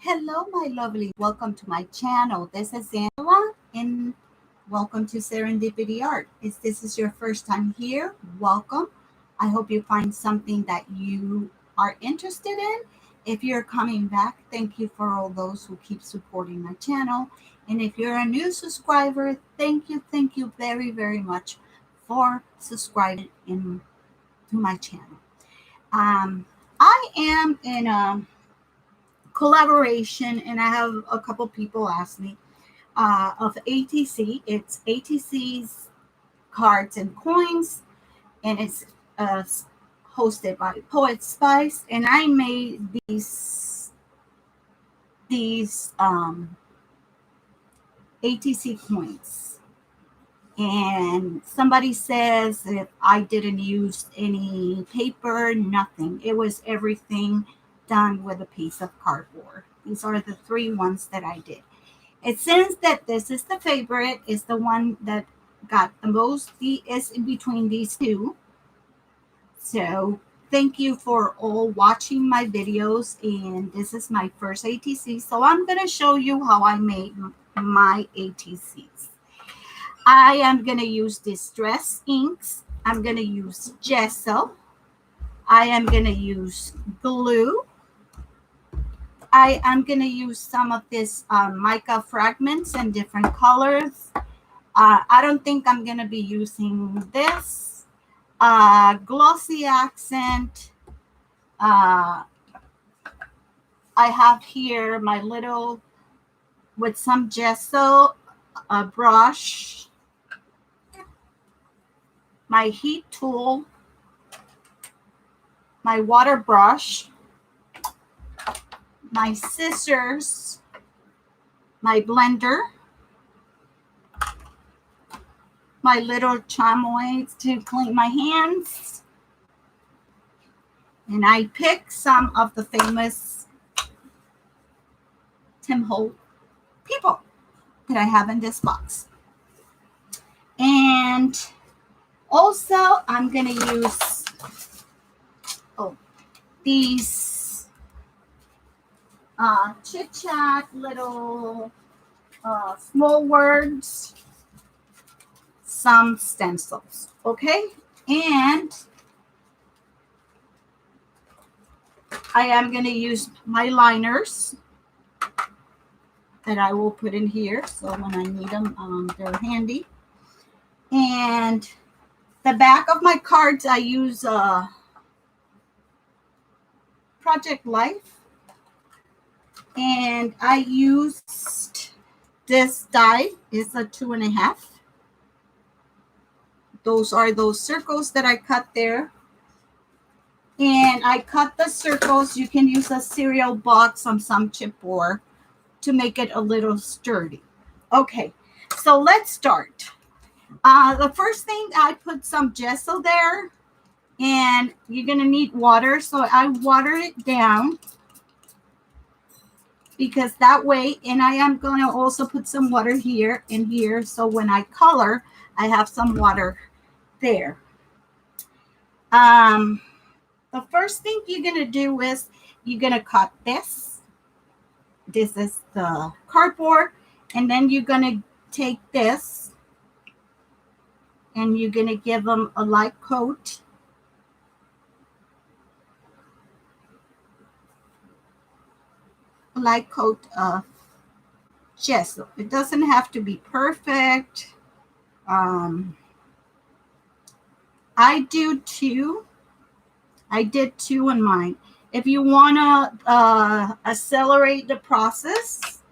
Hello, my lovely. Welcome to my channel. This is Angela, and welcome to Serendipity Art. If this is your first time here, welcome. I hope you find something that you are interested in. If you're coming back, thank you for all those who keep supporting my channel. And if you're a new subscriber, thank you very, very much for subscribing to my channel. I am in a collaboration, and I have a couple people ask me of ATC. It's ATC's Cards and Coins, and it's hosted by Poet Spice. And I made these ATC coins. And somebody says if I didn't use any paper, nothing. It was everything done with a piece of cardboard. These are the three ones that I did. It seems that this is the favorite, is the one that got the most is in between these two. So thank you for all watching my videos, and this is my first ATC. So I'm going to show you how I made my ATCs. I am going to use distress inks. I'm going to use gesso. I am going to use glue. I am going to use some of this mica fragments in different colors. I don't think I'm going to be using this. Glossy Accent. I have here my little, with some gesso, brush, my heat tool, my water brush, my scissors, my blender, my little chamois to clean my hands, and I picked some of the famous Tim Holtz people that I have in this box. And also I'm going to use these chit chat little small words, some stencils. Okay, and I am going to use my liners that I will put in here, so when I need them, they're handy. And the back of my cards, I use Project Life, and I used this die. It's a 2.5. Those are those circles that I cut there. And I cut the circles. You can use a cereal box on some chipboard to make it a little sturdy. Okay, so let's start. The first thing, I put some gesso there, and you're going to need water. So I water it down, because that way, and I am going to also put some water here and here. So when I color, I have some water there. The first thing you're going to do is you're going to cut this. This is the cardboard. And then you're going to take this and you're going to give them a light coat. A light coat of gesso. It doesn't have to be perfect. I did two in mine. If you want to accelerate the process,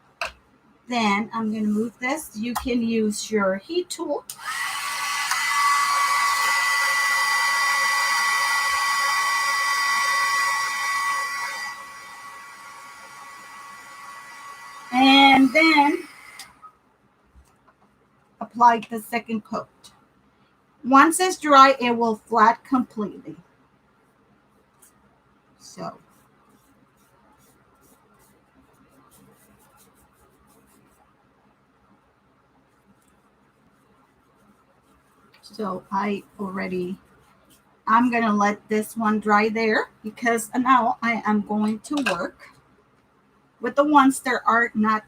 then I'm going to move this. You can use your heat tool. And then apply the second coat. Once it's dry, it will flat completely. So I'm going to let this one dry there, because now I am going to work with the ones that are not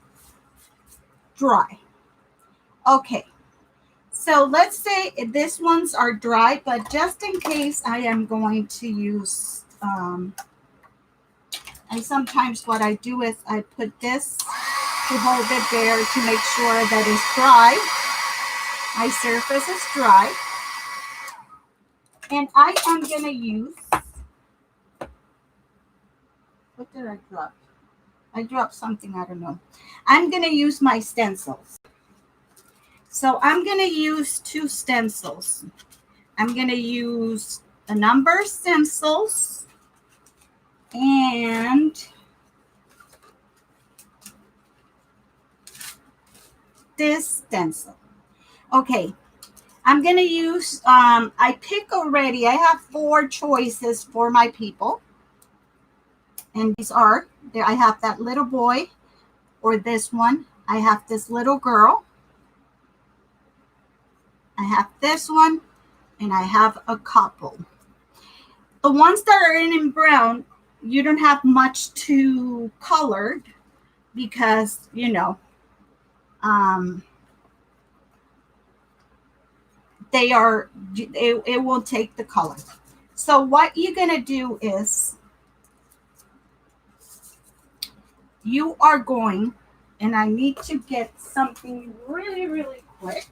dry. Okay, so let's say these ones are dry, but just in case I am going to use, and sometimes what I do is I put this to hold it there to make sure that it's dry. My surface is dry. And I am going to use, what did I drop? I dropped something, I don't know. I'm going to use my stencils. So I'm going to use 2 stencils. I'm going to use the number stencils and this stencil. Okay, I'm going to use, I pick already, I have 4 choices for my people. And these are, there I have that little boy, or this one. I have this little girl. I have this one, and I have a couple. The ones that are in brown, you don't have much to colored because, you know, it will take the color. So what you're going to do is you are going, and I need to get something really, really quick.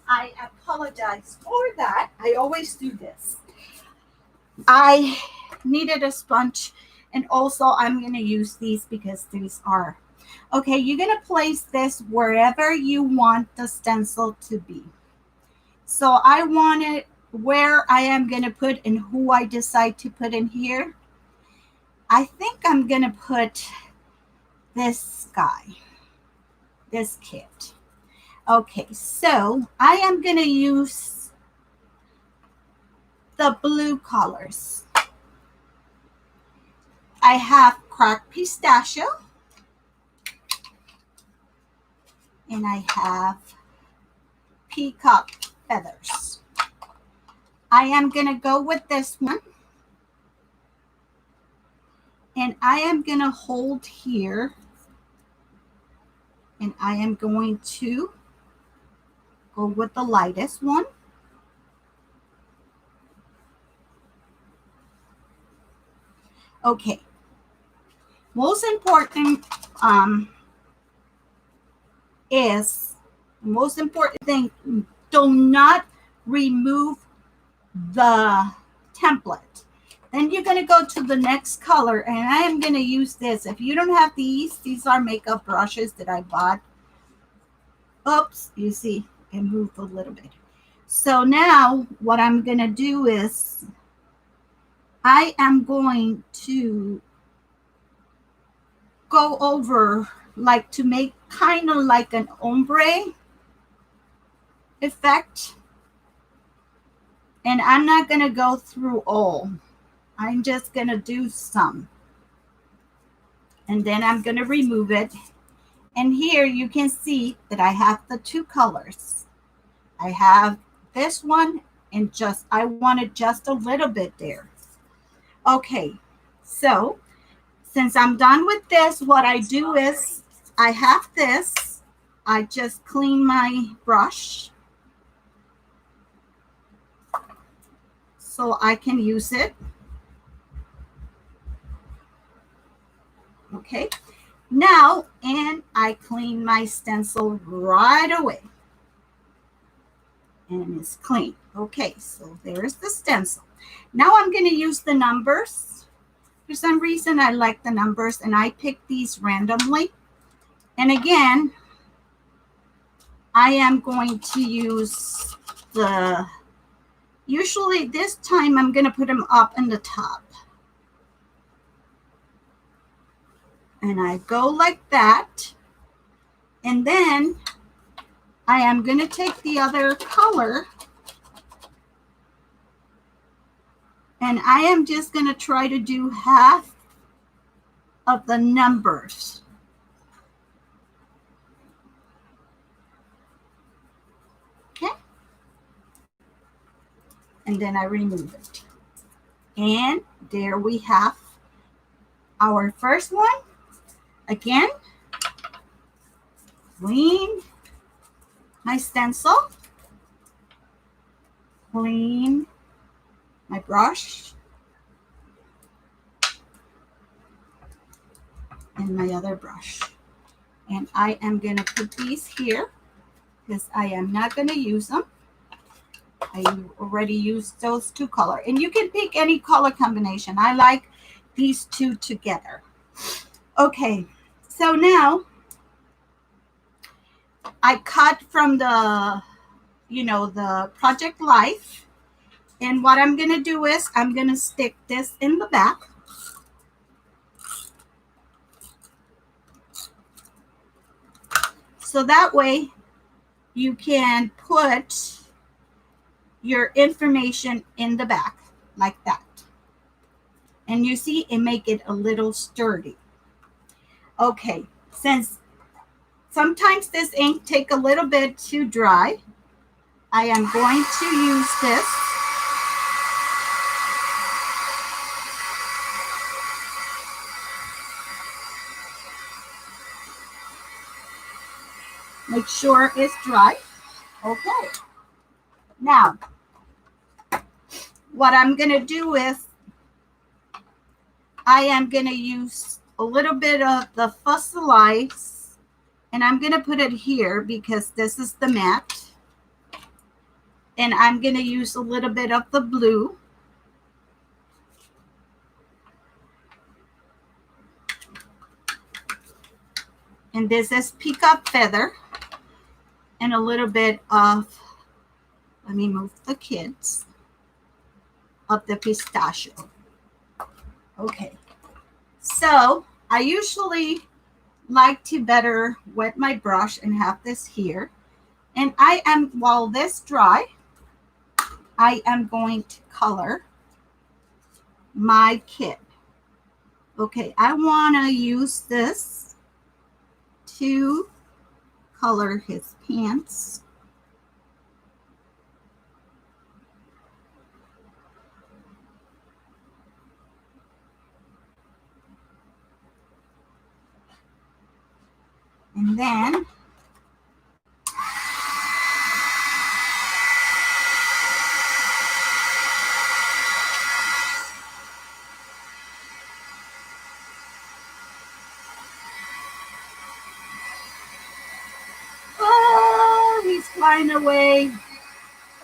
I apologize for that. I always do this. I needed a sponge, and also I'm going to use these because these are, okay, you're going to place this wherever you want the stencil to be. So I want it where I am going to put and who I decide to put in here. I think I'm going to put this guy, this kid. Okay, so I am going to use the blue colors. I have cracked pistachio, and I have peacock feathers. I am going to go with this one, and I am going to hold here, and I am going to go with the lightest one. Okay. Most important thing, do not remove the template. Then you're going to go to the next color, and I am going to use this. If you don't have these are makeup brushes that I bought. Oops, you see, it moved a little bit. So now what I'm going to do is I am going to go over, like, to make kind of like an ombre effect. And I'm not going to go through all. I'm just going to do some. And then I'm going to remove it. And here you can see that I have the 2 colors. I have this one, and just, I wanted just a little bit there. Okay, so since I'm done with this, what I do is I have this. I just clean my brush so I can use it. Okay, now, and I clean my stencil right away. And it's clean. Okay, so there's the stencil. Now I'm going to use the numbers. For some reason, I like the numbers, and I picked these randomly. And again, I am going to use the, usually this time I'm going to put them up in the top. And I go like that. And then I am going to take the other color and I am just going to try to do half of the numbers. Okay. And then I remove it. And there we have our first one. Again, clean my stencil, clean my brush, and my other brush. And I am going to put these here because I am not going to use them. I already used those two colors. And you can pick any color combination. I like these two together. Okay, so now I cut from the, the Project Life. And what I'm going to do is I'm going to stick this in the back. So that way you can put your information in the back like that. And you see it make it a little sturdy. Okay, since sometimes this ink take a little bit to dry, I am going to use this. Make sure it's dry. Okay. Now, what I'm going to do is I am going to use a little bit of the Fossilized, and I'm going to put it here because this is the matte. And I'm going to use a little bit of the blue. And this is Peacock Feather. And a little bit of, let me move the kids, of the Pistachio. Okay. So I usually like to better wet my brush and have this here. And while this dry, I am going to color my kid. Okay, I want to use this to color his pants. And then he's flying away.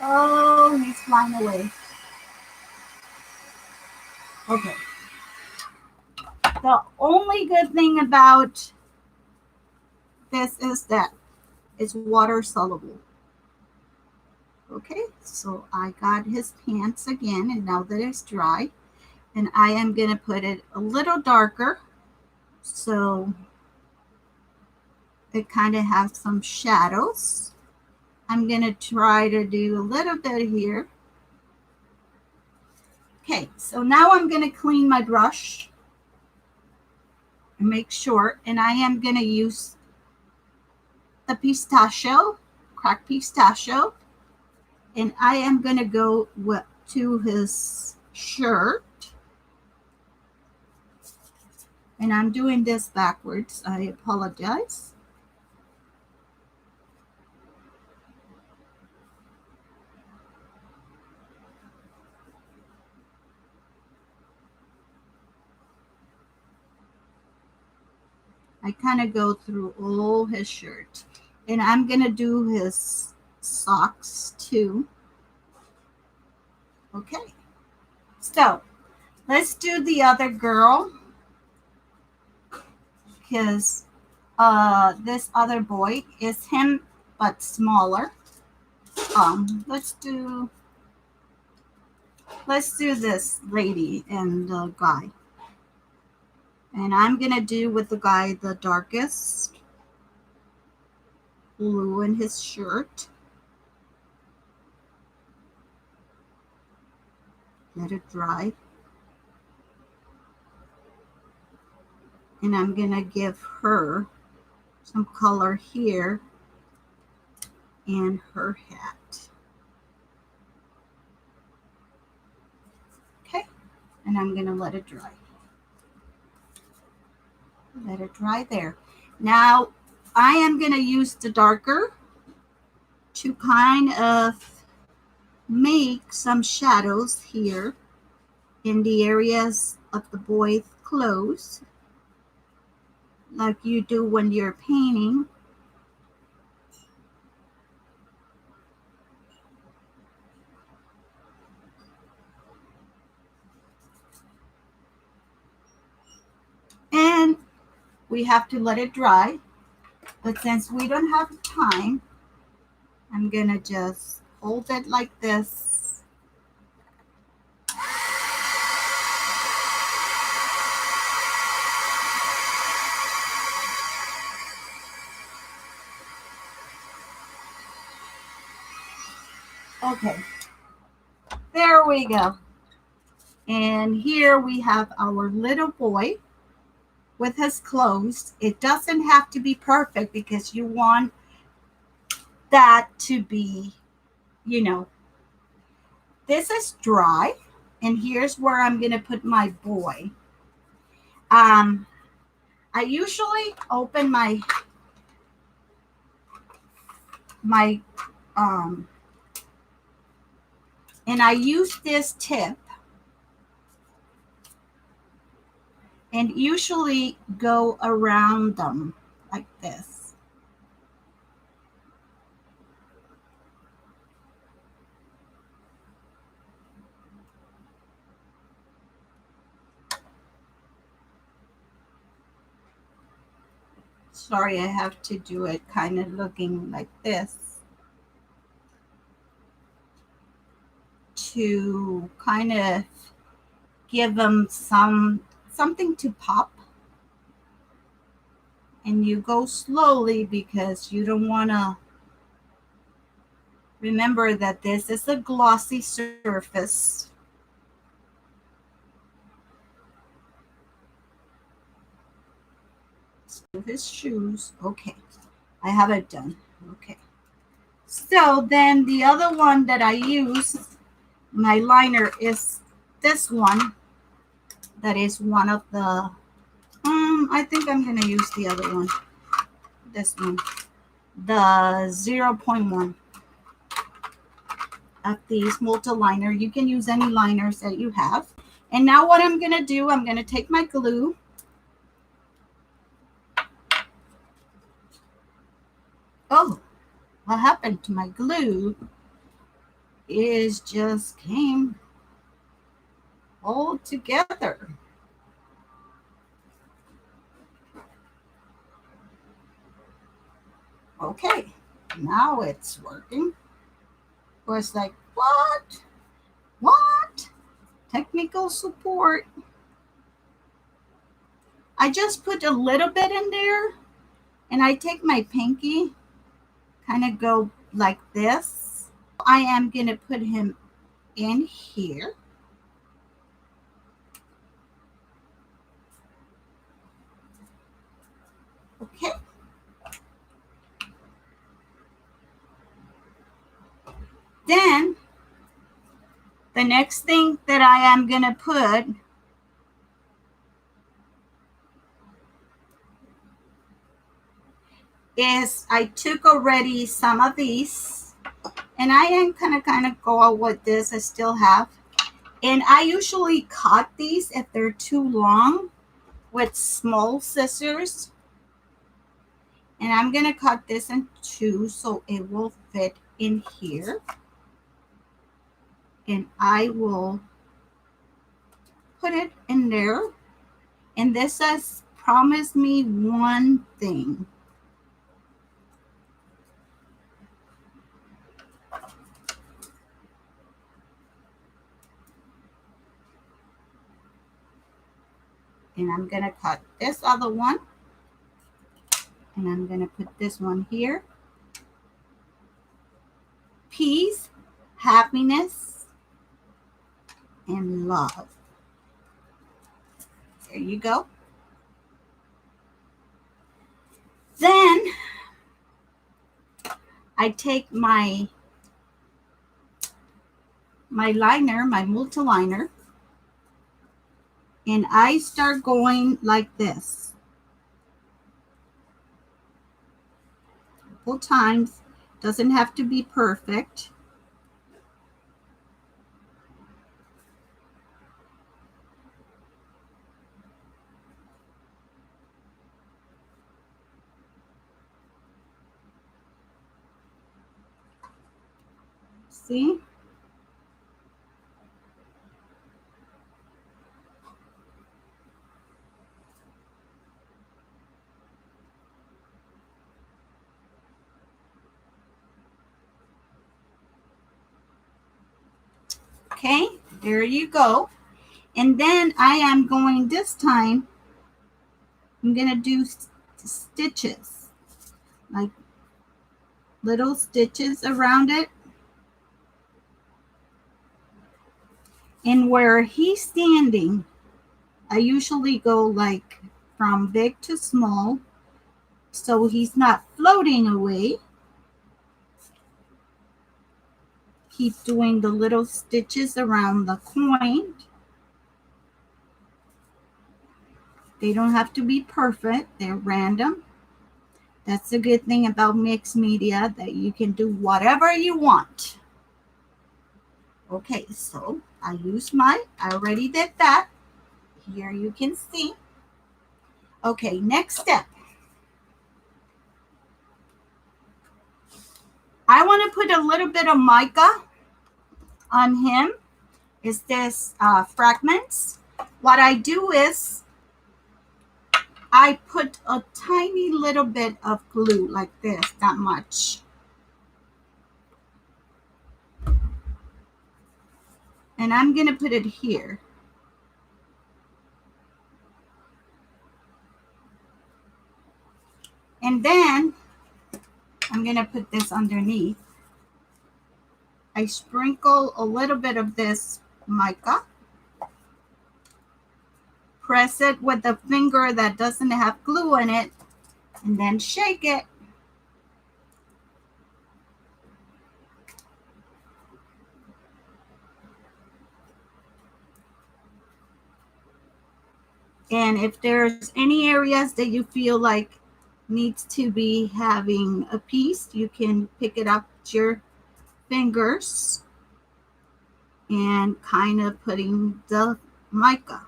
Oh, he's flying away. Okay. The only good thing about this is that it's water soluble. Okay, so I got his pants again, and now that it's dry, and I am going to put it a little darker so it kind of has some shadows. I'm going to try to do a little bit here. Okay, so now I'm going to clean my brush and make sure, and I am going to use the Pistachio, cracked Pistachio, and I am going to go to his shirt. And I'm doing this backwards. I apologize. I kind of go through all his shirt. And I'm going to do his socks too. Okay. So, let's do the other girl. Because this other boy is him, but smaller. Let's do this lady and the guy. And I'm going to do with the guy the darkest. blue in his shirt. Let it dry. And I'm gonna give her some color here and her hat. Okay, and I'm gonna let it dry. Let it dry there. Now I am gonna use the darker to kind of make some shadows here in the areas of the boy's clothes, like you do when you're painting. And we have to let it dry, but since we don't have time, I'm gonna just hold it like this. Okay, there we go. And here we have our little boy with his clothes. It doesn't have to be perfect because you want that to be, you know, this is dry. And here's where I'm going to put my boy. I usually open my and I use this tip and usually go around them like this. Sorry, I have to do it kind of looking like this to kind of give them something to pop. And you go slowly because you don't want to, remember that this is a glossy surface. His shoes. Okay, I have it done. Okay, so then the other one that I use, my liner, is this one. That is one of the I think I'm gonna use the other one, this one, the 0.1 of these Multiliner. You can use any liners that you have. And now what I'm gonna do, I'm gonna take my glue. Oh, what happened to my glue is just came all together. Okay, now it's working. It was like, what? What? Technical support. I just put a little bit in there and I take my pinky, kind of go like this. I am going to put him in here. Okay. Then the next thing that I am going to put is I took already some of these and I am kind of go out with this. I still have. And I usually cut these if they're too long with small scissors. And I'm going to cut this in two so it will fit in here. And I will put it in there. And this says, promise me one thing. And I'm going to cut this other one. And I'm going to put this one here. peace, happiness, and love. There you go. Then I take my liner, my multiliner, and I start going like this. Couple times. Doesn't have to be perfect. See? Okay, there you go. And then I am going this time, I'm going to do stitches, like little stitches around it. And where he's standing, I usually go like from big to small, so he's not floating away. Keep doing the little stitches around the coin. They don't have to be perfect. They're random. That's a good thing about mixed media, that you can do whatever you want. Okay, so I already did that. Here you can see. Okay, next step. I want to put a little bit of mica on him. Is this Fragments. What I do is I put a tiny little bit of glue like this, that much. And I'm going to put it here. And then I'm going to put this underneath. I sprinkle a little bit of this mica. Press it with a finger that doesn't have glue in it, and then shake it. And if there's any areas that you feel like needs to be having a piece, you can pick it up with your fingers and kind of putting the mica.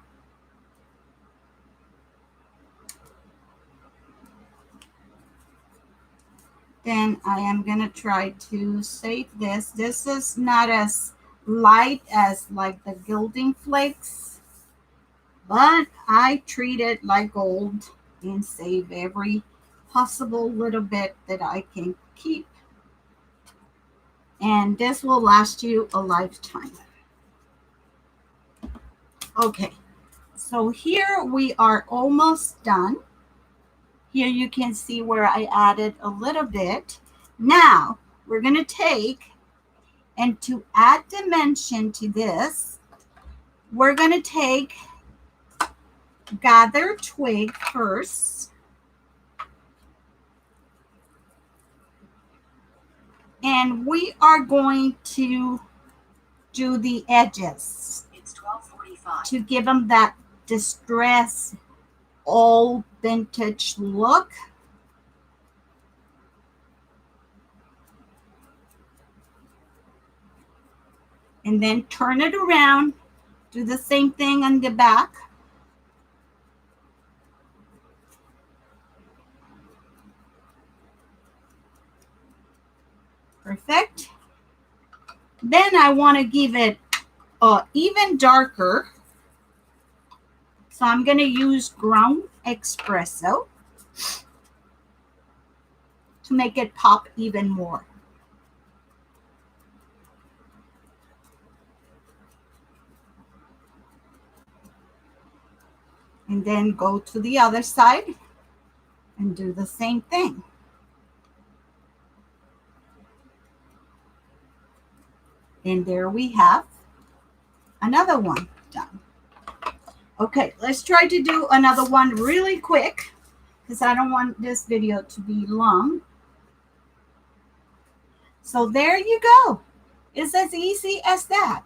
Then I am going to try to save this. This is not as light as like the gilding flakes, but I treat it like gold and save every possible little bit that I can keep. And this will last you a lifetime. Okay, so here we are almost done. Here you can see where I added a little bit. Now we're going to take, and to add dimension to this, we're going to take Gather Twig first. And we are going to do the edges. It's 12:45. To give them that distress, old vintage look. And then turn it around. Do the same thing on the back. Perfect. Then I want to give it even darker. So I'm going to use ground Expreso to make it pop even more. And then go to the other side and do the same thing. And there we have another one done. Okay, let's try to do another one really quick because I don't want this video to be long. So there you go. It's as easy as that.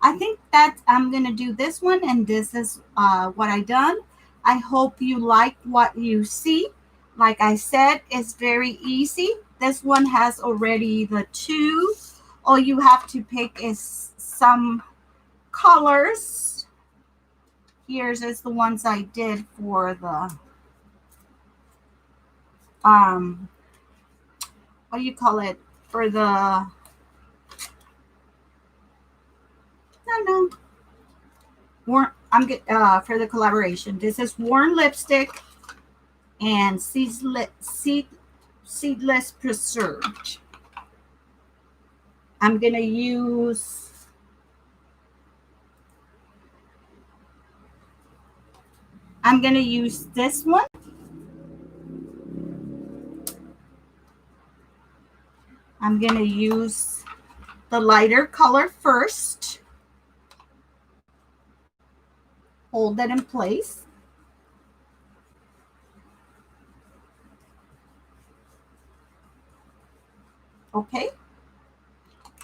I think that I'm going to do this one, and this is what I done. I hope you like what you see. Like I said, it's very easy. This one has already the two. All you have to pick is some colors. Here's is the ones I did for the what do you call it, for the no I'm good for the collaboration. This is Worn Lipstick and Seedless Preserve. I'm gonna use this one. I'm gonna use the lighter color first. Hold that in place. Okay.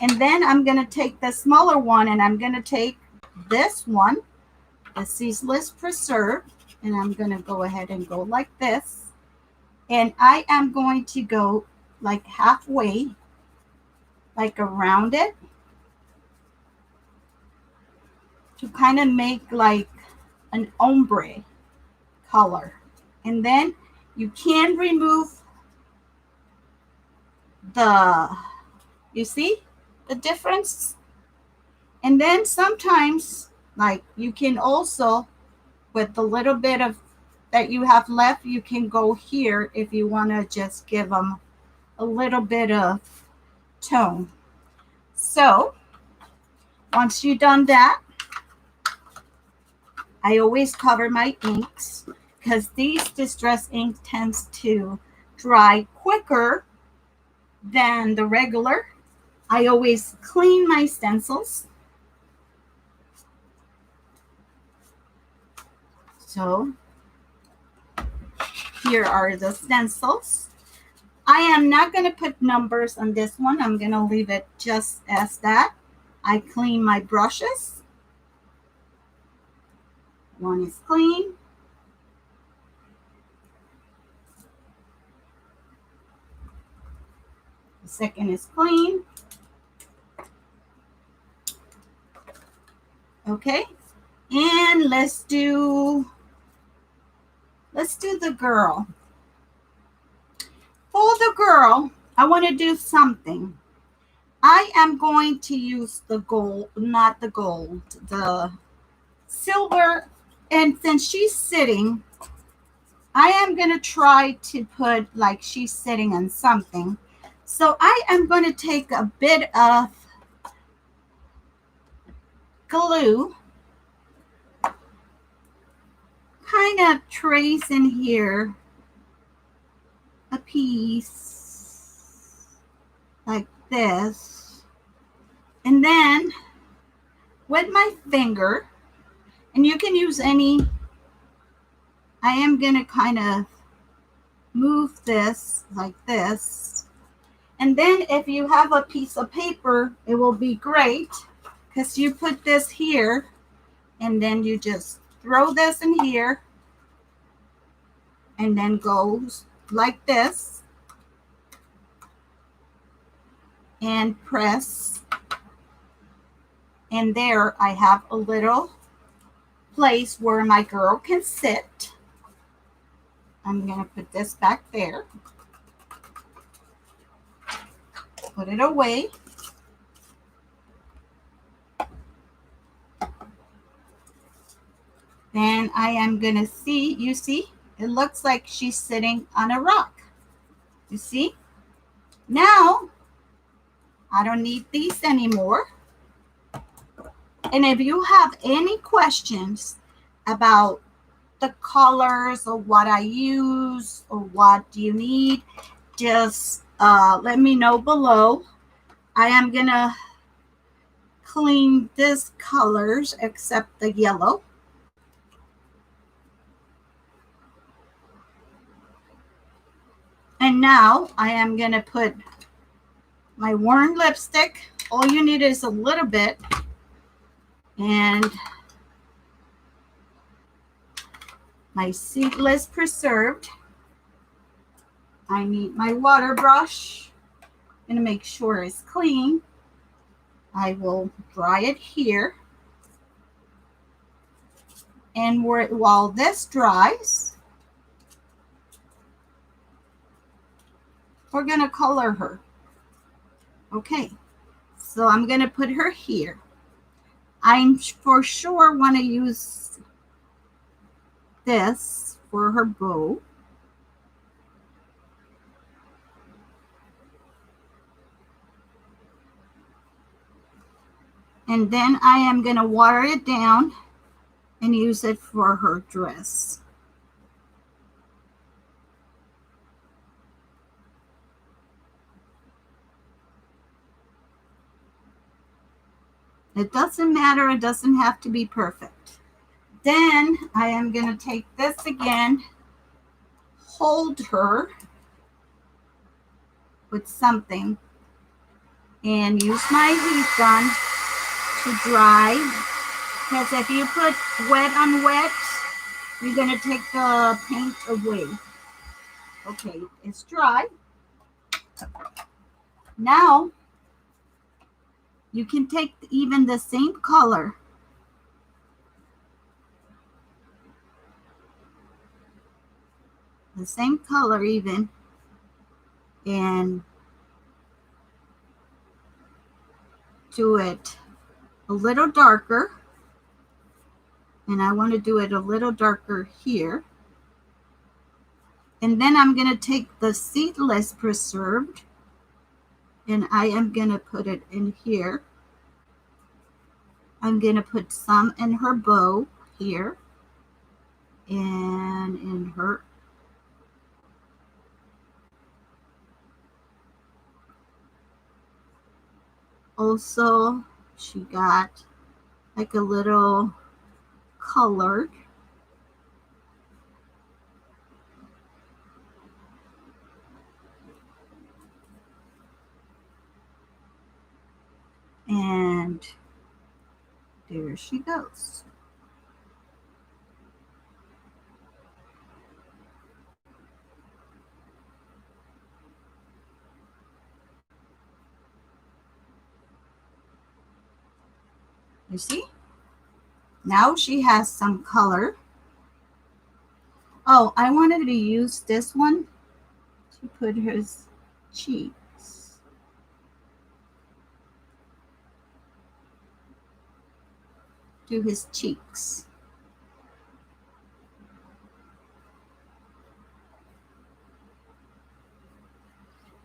And then I'm going to take the smaller one, and I'm going to take this one, the Seedless Preserve, and I'm going to go ahead and go like this. And I am going to go like halfway, like around it, to kind of make like an ombre color. And then you can remove you see the difference? And then sometimes, like, you can also, with the little bit of that you have left, you can go here if you want to just give them a little bit of tone. So once you've done that, I always cover my inks because these distress ink tends to dry quicker than the regular. I always clean my stencils. So here are the stencils. I am not going to put numbers on this one. I'm going to leave it just as that. I clean my brushes. One is clean. The second is clean. Okay, and let's do the girl. For the girl, I want to do something. I am going to use the gold, not the gold, the silver. And since she's sitting, I am going to try to put like she's sitting on something. So I am going to take a bit of glue, kind of trace in here a piece like this, and then with my finger, and you can use any, I am going to kind of move this like this. And then if you have a piece of paper, it will be great because you put this here and then you just throw this in here and then goes like this and press. And there I have a little place where my girl can sit. I'm going to put this back there. Put it away. Then I am going to see, you see, it looks like she's sitting on a rock. You see? Now, I don't need these anymore. And if you have any questions about the colors or what I use or what do you need, just let me know below. I am gonna clean these colors except the yellow. And now I am going to put my worn lipstick. All you need is a little bit. And my Seedless Preserved. I need my water brush. I'm going to make sure it's clean. I will dry it here. And while this dries, we're going to color her. Okay, so I'm going to put her here. I'm for sure want to use this for her bow. And then I am going to water it down and use it for her dress. It doesn't matter, it doesn't have to be perfect. Then I am going to take this again, hold her with something, and use my heat gun to dry. Because if you put wet on wet, you're going to take the paint away. Okay, it's dry. Now, you can take even the same color even, and do it a little darker. And I want to do it a little darker here. And then I'm going to take the Seedless Preserved and I am going to put it in here. I'm going to put some in her bow here and in her. Also, she got like a little colored. And there she goes. You see? Now she has some color. Oh, I wanted to use this one to put his cheeks. Do his cheeks.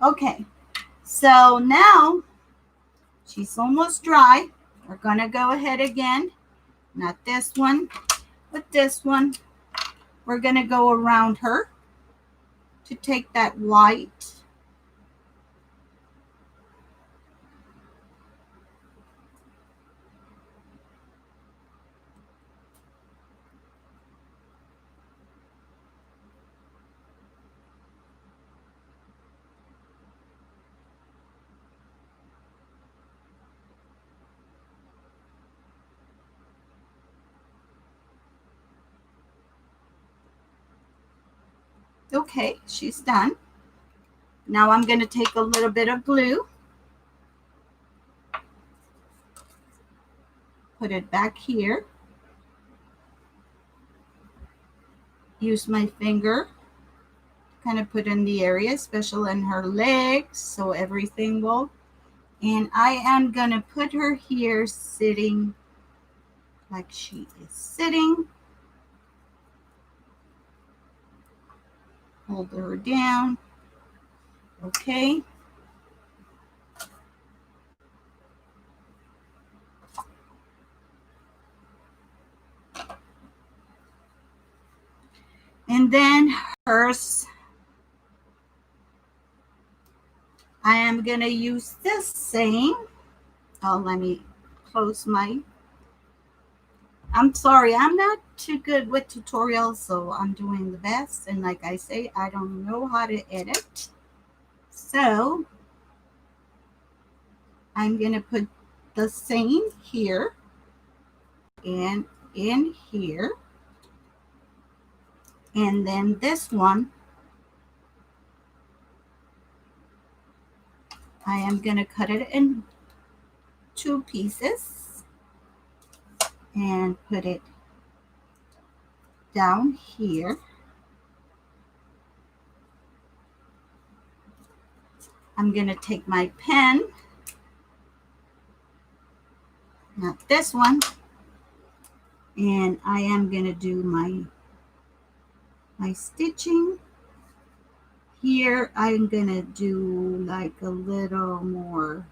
Okay, so now she's almost dry. We're gonna go ahead again, not this one, but this one. We're gonna go around her to take that white. Okay, she's done. Now I'm going to take a little bit of glue, put it back here, use my finger, kind of put in the area, especially in her legs, so everything will. And I am going to put her here sitting like she is sitting. Hold her down. Okay. And then hers, I am going to use this same. Oh, let me close my, I'm sorry, I'm not too good with tutorials, so I'm doing the best. And like I say, I don't know how to edit. So I'm going to put the same here and in here. And then this one, I am going to cut it in 2 pieces and put it down here. I'm going to take my pen, not this one, and I am going to do my stitching. Here I'm going to do like a little more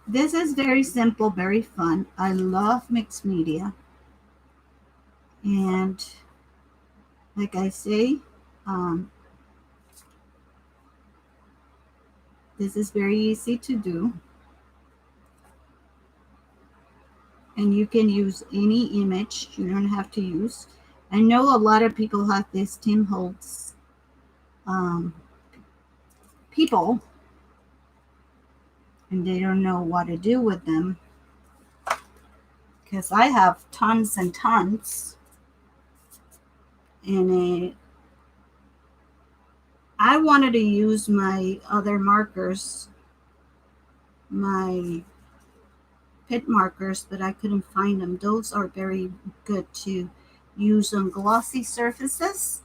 This is very simple, very fun. I love mixed media. And like I say, this is very easy to do. And you can use any image. You don't have to use. I know a lot of people have this Tim Holtz people, and they don't know what to do with them. Because I have tons and tons. And I wanted to use my other markers, my pit markers, but I couldn't find them. Those are very good to use on glossy surfaces.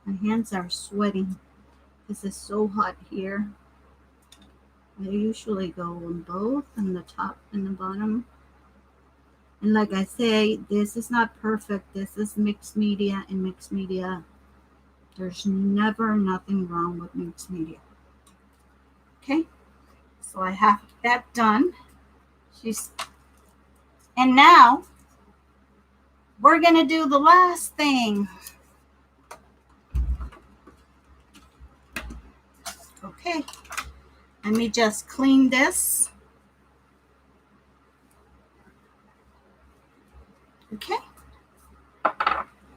My hands are sweating. This is so hot here. I usually go on both, on the top and the bottom. And like I say, this is not perfect. This is mixed media, and mixed media, there's never nothing wrong with mixed media. Okay, so I have that done. And now we're gonna do the last thing. Okay, let me just clean this. Okay,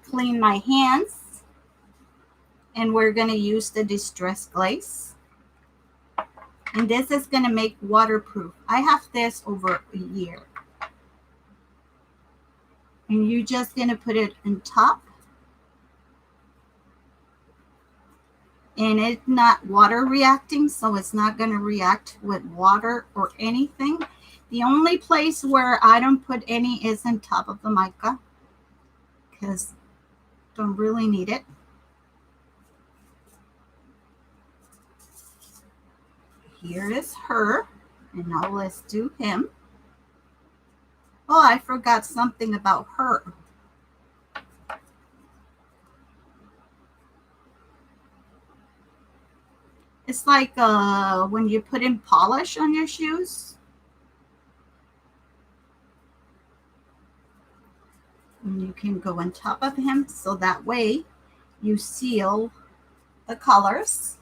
clean my hands, and we're going to use the Distress Glaze. And this is going to make waterproof. I have this over a year. And you're just going to put it on top. And it's not water reacting, so it's not going to react with water or anything. The only place where I don't put any is on top of the mica, because don't really need it. Here is her, and now let's do him. Oh, I forgot something about her. It's like when you put in polish on your shoes. And you can go on top of him, so that way you seal the colors.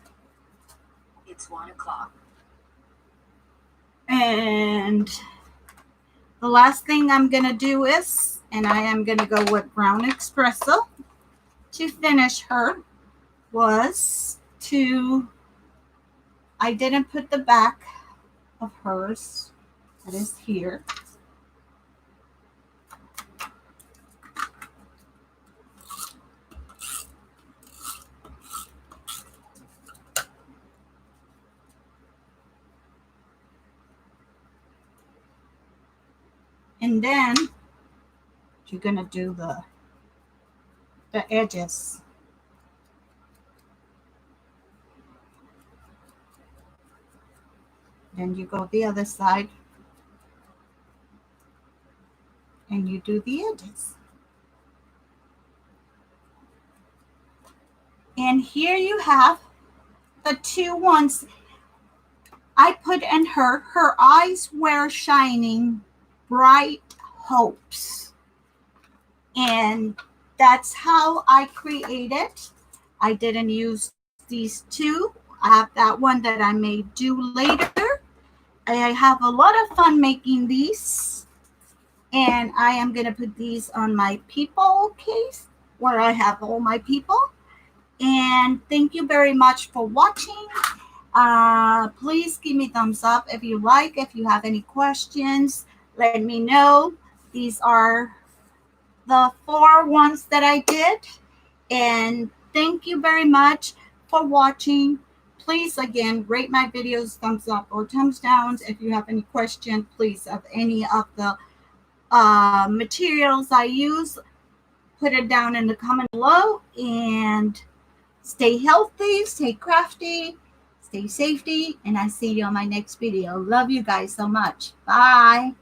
It's 1 o'clock. And the last thing I'm going to do is, and I am going to go with brown Expreso to finish her, was to, I didn't put the back of hers, that is here. And then you're going to do the edges. Then you go the other side and you do the edges. And here you have the two ones I put in her. Her eyes were shining bright hopes. And that's how I created. I didn't use these two. I have that one that I may do later. I have a lot of fun making these. And I am going to put these on my people case where I have all my people. And thank you very much for watching. Please give me thumbs up if you like. If you have any questions, let me know. These are the 4 ones that I did. And thank you very much for watching. Please, again, rate my videos thumbs up or thumbs downs. If you have any questions, please, of any of the materials I use, put it down in the comment below. And stay healthy, stay crafty, stay safety, and I see you on my next video. Love you guys so much. Bye.